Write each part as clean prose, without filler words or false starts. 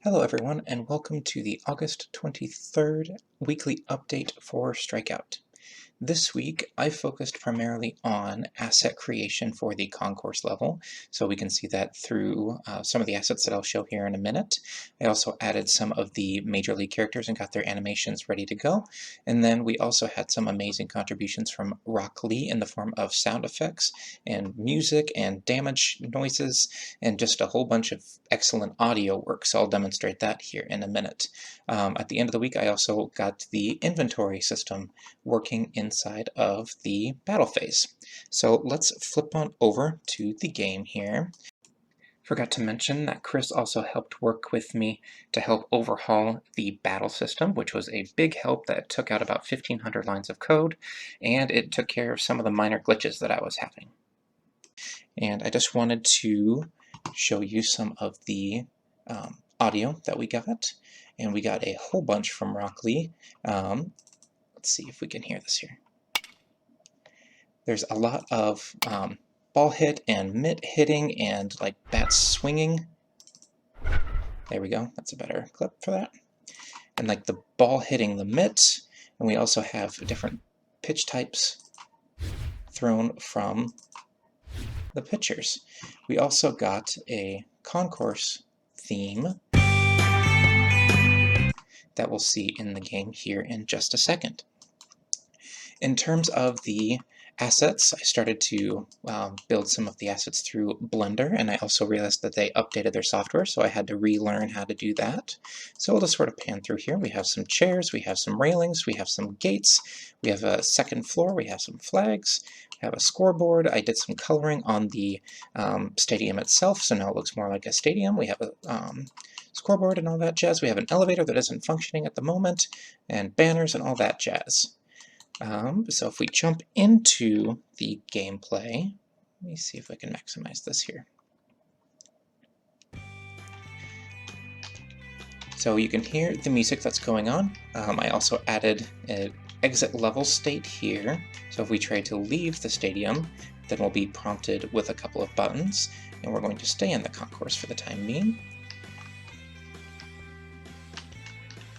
Hello everyone, and welcome to the August 23rd weekly update for Strikeout. This week, I focused primarily on asset creation for the concourse level, so we can see that through some of the assets that I'll show here in a minute. I also added some of the Major League characters and got their animations ready to go, and then we also had some amazing contributions from Rock Lee in the form of sound effects and music and damage noises and just a whole bunch of excellent audio work, so I'll demonstrate that here in a minute. At the end of the week, I also got the inventory system working inside of the battle phase. So let's flip on over to the game here. Forgot to mention that Chris also helped work with me to help overhaul the battle system, which was a big help that took out about 1,500 lines of code, and it took care of some of the minor glitches that I was having. And I just wanted to show you some of the audio that we got, and we got a whole bunch from Rock Lee. Let's see if we can hear this here. There's a lot of ball hit and mitt hitting and like bats swinging. There we go, that's a better clip for that. And like the ball hitting the mitt, and we also have different pitch types thrown from the pitchers. We also got a concourse theme that we'll see in the game here in just a second. In terms of the assets, I started to build some of the assets through Blender, and I also realized that they updated their software, so I had to relearn how to do that. So we'll just sort of pan through here. We have some chairs, we have some railings, we have some gates, we have a second floor, we have some flags, we have a scoreboard. I did some coloring on the stadium itself, so now it looks more like a stadium. We have a scoreboard and all that jazz. We have an elevator that isn't functioning at the moment, and banners and all that jazz. So if we jump into the gameplay, let me see if I can maximize this here. So you can hear the music that's going on. I also added an exit level state here. So if we try to leave the stadium, then we'll be prompted with a couple of buttons, and we're going to stay in the concourse for the time being.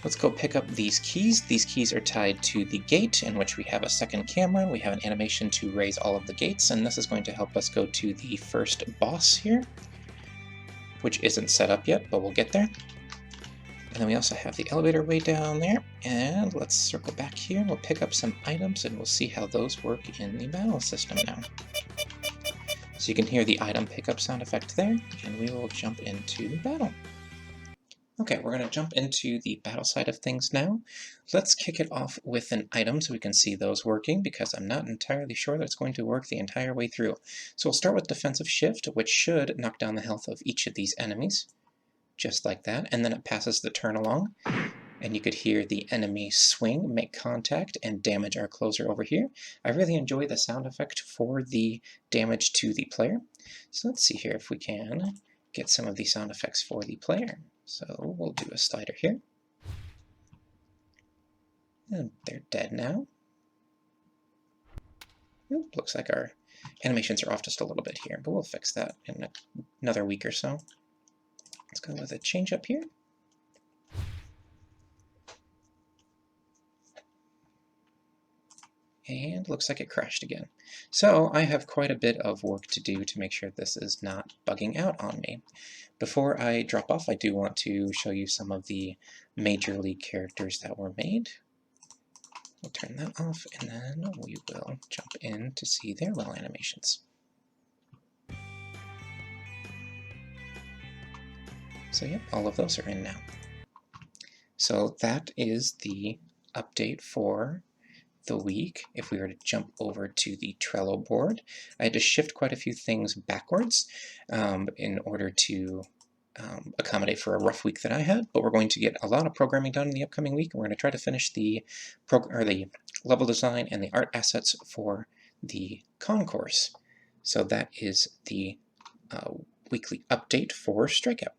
Let's go pick up these keys. These keys are tied to the gate, in which we have a second camera. We have an animation to raise all of the gates, and this is going to help us go to the first boss here, which isn't set up yet, but we'll get there. And then we also have the elevator way down there, and let's circle back here, and we'll pick up some items, and we'll see how those work in the battle system now. So you can hear the item pickup sound effect there, and we will jump into battle. Okay, we're going to jump into the battle side of things now. Let's kick it off with an item so we can see those working, because I'm not entirely sure that it's going to work the entire way through. So we'll start with defensive shift, which should knock down the health of each of these enemies, just like that, and then it passes the turn along, and you could hear the enemy swing, make contact, and damage our closer over here. I really enjoy the sound effect for the damage to the player. So let's see here if we can get some of the sound effects for the player. So we'll do a slider here. And they're dead now. Oop, looks like our animations are off just a little bit here, but we'll fix that in another week or so. Let's go with a change up here. And looks like it crashed again. So I have quite a bit of work to do to make sure this is not bugging out on me. Before I drop off, I do want to show you some of the Major League characters that were made. We'll turn that off, and then we will jump in to see their little animations. So yep, all of those are in now. So that is the update for the week. If we were to jump over to the Trello board, I had to shift quite a few things backwards in order to accommodate for a rough week that I had, but we're going to get a lot of programming done in the upcoming week, and we're going to try to finish the level design and the art assets for the concourse. So that is the weekly update for Strikeout.